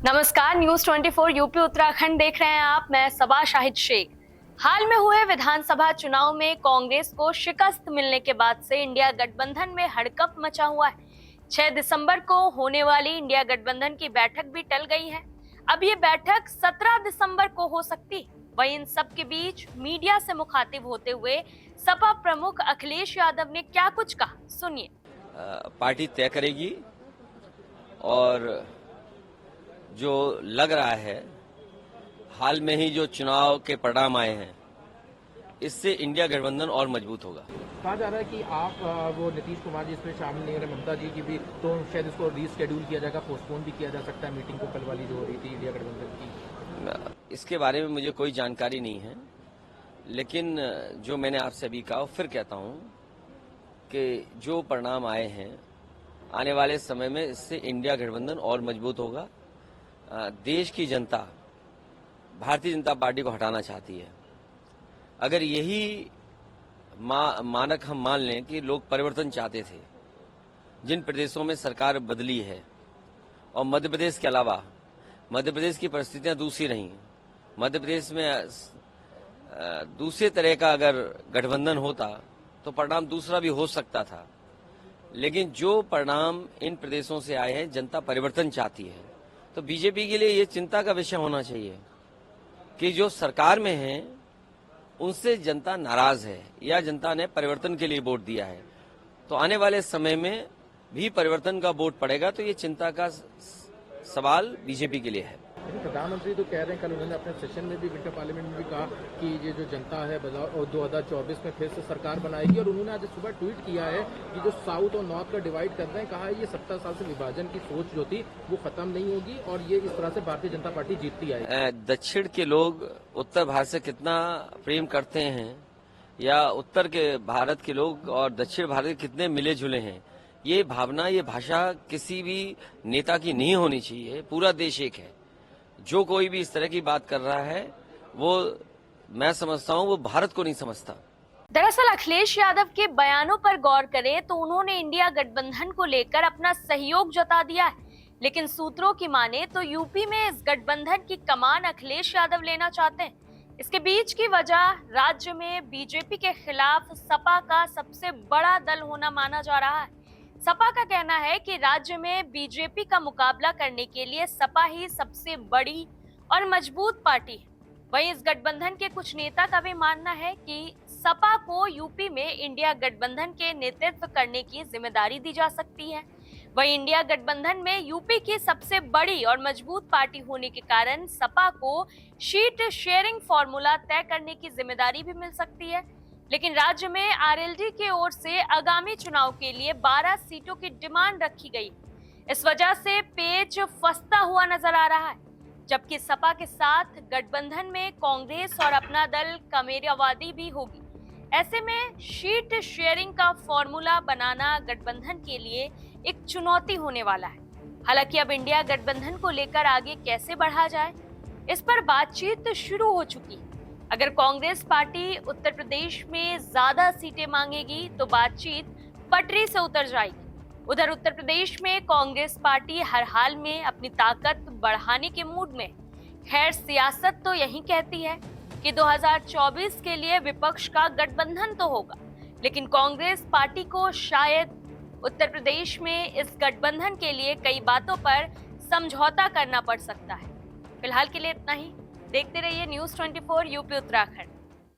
नमस्कार, news 24 UP Uttarakhand देख रहे हैं आप। मैं सबा शाहिद शेख। हाल में हुए विधानसभा चुनाव में कांग्रेस को शिकस्त मिलने के बाद से इंडिया गठबंधन में हड़कंप मचा हुआ है। 6 दिसंबर को होने वाली इंडिया गठबंधन की बैठक भी टल गई है। अब ये बैठक 17 दिसंबर को हो सकती। वहीं इन सब के बीच मीडिया से मुखातिब होते हुए सपा प्रमुख अखिलेश यादव ने क्या कुछ कहा, सुनिए। पार्टी तय करेगी और जो लग रहा है हाल में ही जो चुनाव के परिणाम आए हैं, इससे इंडिया गठबंधन और मजबूत होगा। कहा जा रहा है कि आप वो नीतीश कुमार जी इसमें शामिल नहीं हो रहे, ममता जी की भी, तो शायद इसको रीस्केड्यूल किया जाएगा, पोस्टपोन भी किया जा सकता है मीटिंग को, कल वाली जो हो रही थी इंडिया गठबंधन की। इसके बारे में मुझे कोई जानकारी नहीं है, लेकिन जो मैंने आपसे अभी कहा फिर कहता हूं कि जो परिणाम आए हैं आने वाले समय में इससे इंडिया गठबंधन और मजबूत होगा। देश की जनता भारतीय जनता पार्टी को हटाना चाहती है। अगर यही मानक हम मान लें कि लोग परिवर्तन चाहते थे, जिन प्रदेशों में सरकार बदली है और मध्य प्रदेश के अलावा मध्य प्रदेश की परिस्थितियां दूसरी रही, मध्य प्रदेश में दूसरे तरह का अगर गठबंधन होता तो परिणाम दूसरा भी हो सकता था। लेकिन जो परिणाम इन प्रदेशों से आए हैं, जनता परिवर्तन चाहती है, तो बीजेपी के लिए ये चिंता का विषय होना चाहिए कि जो सरकार में है उनसे जनता नाराज है या जनता ने परिवर्तन के लिए वोट दिया है, तो आने वाले समय में भी परिवर्तन का वोट पड़ेगा, तो ये चिंता का सवाल बीजेपी के लिए है। प्रधानमंत्री तो कह रहे हैं, कल उन्होंने अपने सेशन में भी, विंटर पार्लियामेंट में भी कहा कि ये जो जनता है 2024 में फिर से सरकार बनाएगी, और उन्होंने आज सुबह ट्वीट किया है कि जो साउथ और नॉर्थ का डिवाइड कर रहे हैं, कहा है ये 70 साल से विभाजन की सोच जो थी वो खत्म नहीं होगी और ये इस तरह से भारतीय जनता पार्टी जीतती आएगी। दक्षिण के लोग उत्तर भारत से कितना प्रेम करते हैं या उत्तर के भारत के लोग और दक्षिण भारत के कितने मिले जुले हैं, ये भावना, ये भाषा किसी भी नेता की नहीं होनी चाहिए। पूरा देश एक है। जो कोई भी इस तरह की बात कर रहा है वो, मैं समझता हूं, वो भारत को नहीं समझता। दरअसल अखिलेश यादव के बयानों पर गौर करें तो उन्होंने इंडिया गठबंधन को लेकर अपना सहयोग जता दिया है, लेकिन सूत्रों की माने तो यूपी में इस गठबंधन की कमान अखिलेश यादव लेना चाहते हैं। इसके बीच की वजह राज्य में बीजेपी के खिलाफ सपा का सबसे बड़ा दल होना माना जा रहा है। सपा का कहना है कि राज्य में बीजेपी का मुकाबला करने के लिए सपा ही सबसे बड़ी और मजबूत पार्टी है। वहीं इस गठबंधन के कुछ नेता का भी मानना है कि सपा को यूपी में इंडिया गठबंधन के नेतृत्व करने की जिम्मेदारी दी जा सकती है। वहीं इंडिया गठबंधन में यूपी की सबसे बड़ी और मजबूत पार्टी होने के कारण सपा को सीट शेयरिंग फॉर्मूला तय करने की जिम्मेदारी भी मिल सकती है। लेकिन राज्य में आरएलडी की ओर से आगामी चुनाव के लिए 12 सीटों की डिमांड रखी गई। इस वजह से पेच फंसता हुआ नजर आ रहा है, जबकि सपा के साथ गठबंधन में कांग्रेस और अपना दल कमेरियावादी भी होगी। ऐसे में सीट शेयरिंग का फॉर्मूला बनाना गठबंधन के लिए एक चुनौती होने वाला है। हालांकि अब इंडिया गठबंधन को लेकर आगे कैसे बढ़ा जाए, इस पर बातचीत शुरू हो चुकी है। अगर कांग्रेस पार्टी उत्तर प्रदेश में ज्यादा सीटें मांगेगी तो बातचीत पटरी से उतर जाएगी। उधर उत्तर प्रदेश में कांग्रेस पार्टी हर हाल में अपनी ताकत बढ़ाने के मूड में। खैर, सियासत तो यही कहती है कि 2024 के लिए विपक्ष का गठबंधन तो होगा, लेकिन कांग्रेस पार्टी को शायद उत्तर प्रदेश में इस गठबंधन के लिए कई बातों पर समझौता करना पड़ सकता है। फिलहाल के लिए इतना ही। देखते रहिए न्यूज 24 यूपी उत्तराखंड।